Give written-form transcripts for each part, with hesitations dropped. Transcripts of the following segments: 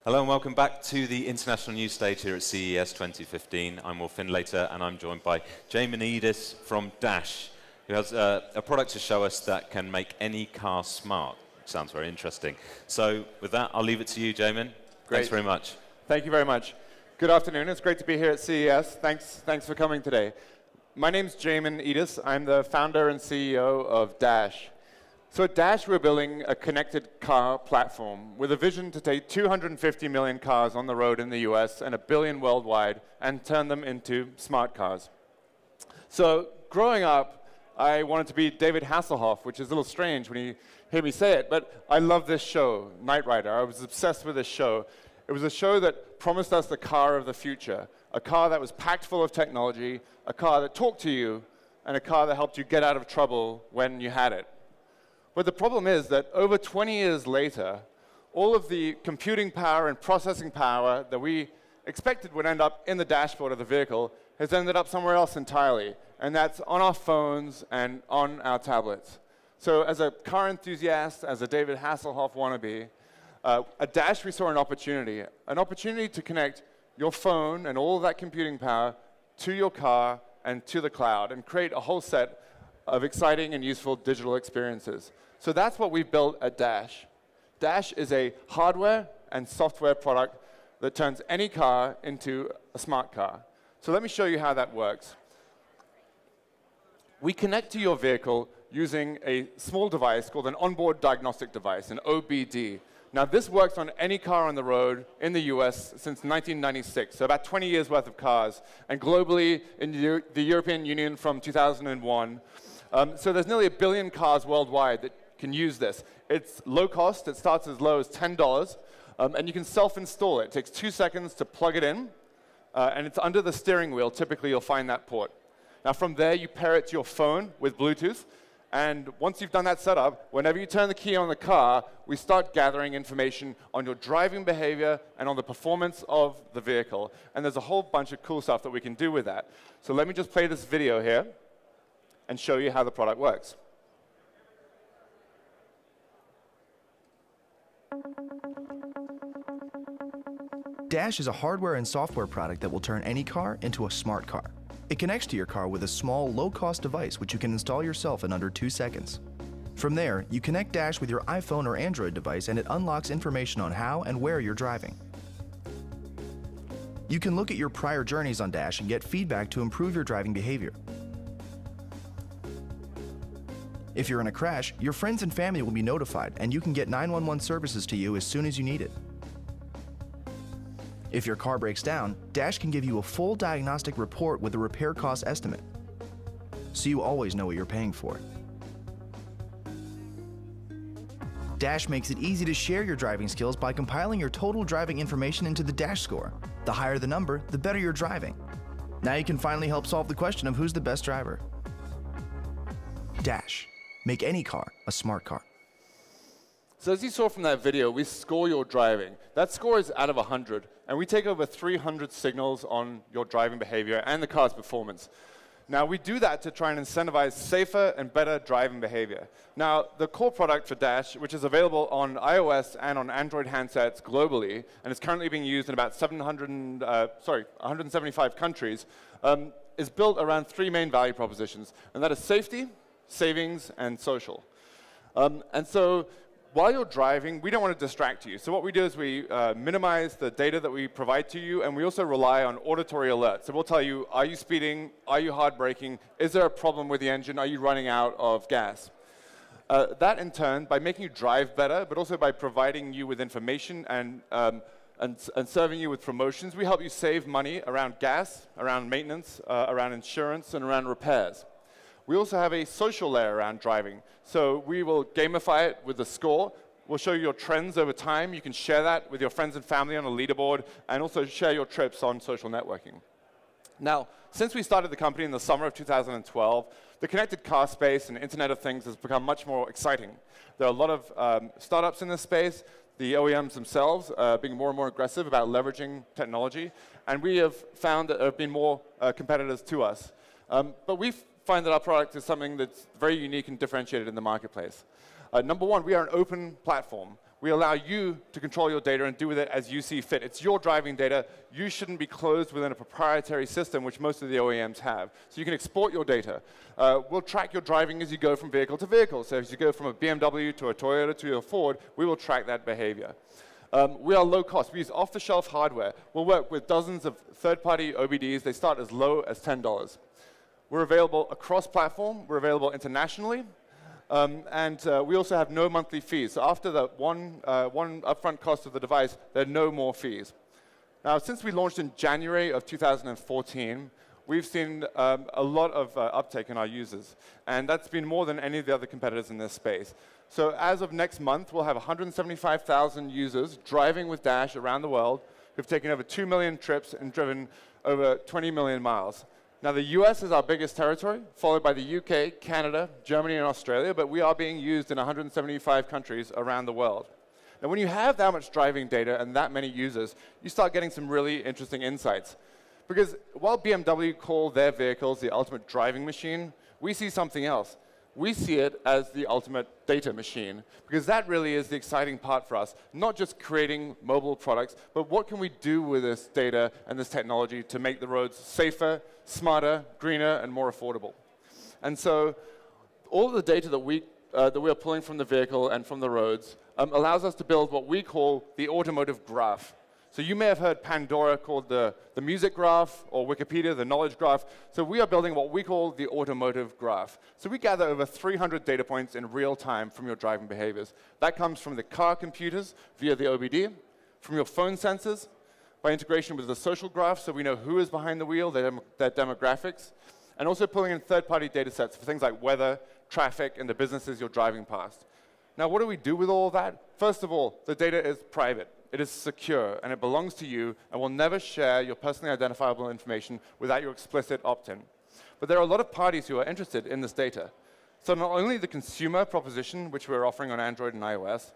Hello and welcome back to the international news stage here at CES 2015. I'm Will Findlater and I'm joined by Jamyn Edis from Dash, who has a product to show us that can make any car smart. Sounds very interesting. So with that, I'll leave it to you, Jamyn. Thanks very much. Thank you very much. Good afternoon. It's great to be here at CES. Thanks for coming today. My name's Jamyn Edis. I'm the founder and CEO of Dash. So at Dash, we're building a connected car platform with a vision to take 250 million cars on the road in the US and 1 billion worldwide and turn them into smart cars. So growing up, I wanted to be David Hasselhoff, which is a little strange when you hear me say it, but I love this show, Knight Rider. I was obsessed with this show. It was a show that promised us the car of the future, a car that was packed full of technology, a car that talked to you, and a car that helped you get out of trouble when you had it. But the problem is that over 20 years later, all of the computing power and processing power that we expected would end up in the dashboard of the vehicle has ended up somewhere else entirely, and that's on our phones and on our tablets. So as a car enthusiast, as a David Hasselhoff wannabe, at Dash we saw an opportunity to connect your phone and all of that computing power to your car and to the cloud and create a whole set of exciting and useful digital experiences. So that's what we've built at Dash. Dash is a hardware and software product that turns any car into a smart car. So let me show you how that works. We connect to your vehicle using a small device called an onboard diagnostic device, an OBD. Now, this works on any car on the road in the US since 1996, so about 20 years worth of cars, and globally in the European Union from 2001. So there's nearly 1 billion cars worldwide that can use this. It's low cost. It starts as low as $10, and you can self-install it. It takes 2 seconds to plug it in, and it's under the steering wheel. Typically, you'll find that port. Now, from there, you pair it to your phone with Bluetooth, and once you've done that setup, whenever you turn the key on the car, we start gathering information on your driving behavior and on the performance of the vehicle. And there's a whole bunch of cool stuff that we can do with that. So let me just play this video here and show you how the product works. Dash is a hardware and software product that will turn any car into a smart car. It connects to your car with a small, low-cost device which you can install yourself in under 2 seconds. From there, you connect Dash with your iPhone or Android device and it unlocks information on how and where you're driving. You can look at your prior journeys on Dash and get feedback to improve your driving behavior. If you're in a crash, your friends and family will be notified and you can get 911 services to you as soon as you need it. If your car breaks down, Dash can give you a full diagnostic report with a repair cost estimate, so you always know what you're paying for. Dash makes it easy to share your driving skills by compiling your total driving information into the Dash score. The higher the number, the better you're driving. Now you can finally help solve the question of who's the best driver. Dash. Make any car a smart car. So as you saw from that video, we score your driving. That score is out of 100, and we take over 300 signals on your driving behavior and the car's performance. Now, we do that to try and incentivize safer and better driving behavior. Now, the core product for Dash, which is available on iOS and on Android handsets globally, and is currently being used in about 175 countries, is built around 3 main value propositions, and that is safety, savings, and social. And so while you're driving, we don't want to distract you. So what we do is we minimize the data that we provide to you, and we also rely on auditory alerts. So we'll tell you, are you speeding? Are you hard braking? Is there a problem with the engine? Are you running out of gas? That, in turn, by making you drive better, but also by providing you with information and serving you with promotions, we help you save money around gas, around maintenance, around insurance, and around repairs. We also have a social layer around driving. So we will gamify it with a score. We'll show you your trends over time. You can share that with your friends and family on a leaderboard, and also share your trips on social networking. Now, since we started the company in the summer of 2012, the connected car space and Internet of Things has become much more exciting. There are a lot of startups in this space, the OEMs themselves being more and more aggressive about leveraging technology, and we have found that there have been more competitors to us. But we find that our product is something that's very unique and differentiated in the marketplace. Number one, we are an open platform. We allow you to control your data and do with it as you see fit. It's your driving data. You shouldn't be closed within a proprietary system, which most of the OEMs have. So you can export your data. We'll track your driving as you go from vehicle to vehicle. So as you go from a BMW to a Toyota to a Ford, we will track that behavior. We are low cost. We use off-the-shelf hardware. We'll work with dozens of third-party OBDs. They start as low as $10. We're available across platform. We're available internationally. And we also have no monthly fees. So after the one upfront cost of the device, there are no more fees. Now, since we launched in January of 2014, we've seen a lot of uptake in our users. And that's been more than any of the other competitors in this space. So as of next month, we'll have 175,000 users driving with Dash around the world who've taken over 2 million trips and driven over 20 million miles. Now, the US is our biggest territory, followed by the UK, Canada, Germany, and Australia, but we are being used in 175 countries around the world. Now, when you have that much driving data and that many users, you start getting some really interesting insights. Because while BMW call their vehicles the ultimate driving machine, we see something else. We see it as the ultimate data machine, because that really is the exciting part for us, not just creating mobile products, but what can we do with this data and this technology to make the roads safer, smarter, greener, and more affordable. And so all of the data that we are pulling from the vehicle and from the roads allows us to build what we call the automotive graph. So you may have heard Pandora called the music graph, or Wikipedia the knowledge graph. So we are building what we call the automotive graph. So we gather over 300 data points in real time from your driving behaviors. That comes from the car computers via the OBD, from your phone sensors, by integration with the social graph, so we know who is behind the wheel, their demographics, and also pulling in third-party data sets for things like weather, traffic, and the businesses you're driving past. Now, what do we do with all of that? First of all, the data is private. It is secure, and it belongs to you, and we'll never share your personally identifiable information without your explicit opt-in. But there are a lot of parties who are interested in this data. So not only the consumer proposition, which we're offering on Android and iOS,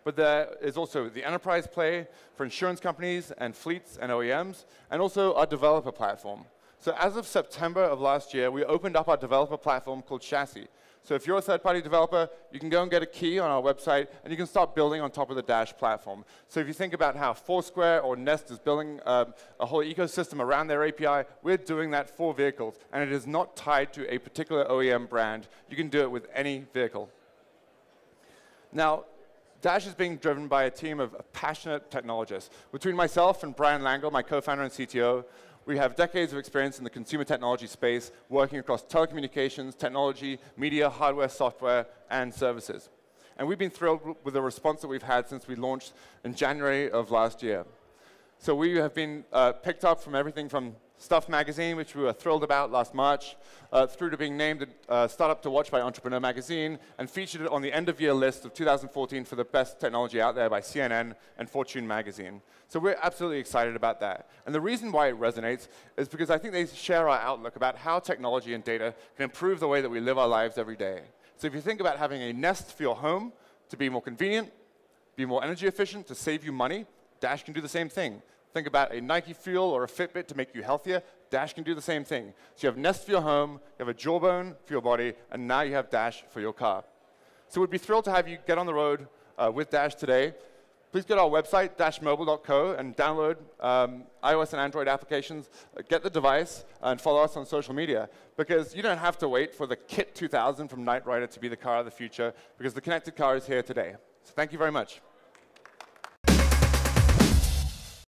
but there is also the enterprise play for insurance companies and fleets and OEMs, and also our developer platform. So as of September of last year, we opened up our developer platform called Chassis. So if you're a third-party developer, you can go and get a key on our website, and you can start building on top of the Dash platform. So if you think about how Foursquare or Nest is building a whole ecosystem around their API, we're doing that for vehicles, and it is not tied to a particular OEM brand. You can do it with any vehicle. Now, Dash is being driven by a team of passionate technologists. Between myself and Brian Langle, my co-founder and CTO, we have decades of experience in the consumer technology space, working across telecommunications, technology, media, hardware, software, and services. And we've been thrilled with the response that we've had since we launched in January of last year. So we have been picked up from everything from Stuff Magazine, which we were thrilled about last March, through to being named a startup to watch by Entrepreneur Magazine, and featured on the end-of-year list of 2014 for the best technology out there by CNN and Fortune Magazine. So we're absolutely excited about that. And the reason why it resonates is because I think they share our outlook about how technology and data can improve the way that we live our lives every day. So if you think about having a Nest for your home to be more convenient, be more energy efficient, to save you money, Dash can do the same thing. Think about a Nike Fuel or a Fitbit to make you healthier. Dash can do the same thing. So you have Nest for your home, you have a Jawbone for your body, and now you have Dash for your car. So we'd be thrilled to have you get on the road with Dash today. Please go to our website, dashmobile.co, and download iOS and Android applications. Get the device and follow us on social media, because you don't have to wait for the Kit 2000 from Knight Rider to be the car of the future, because the connected car is here today. So thank you very much.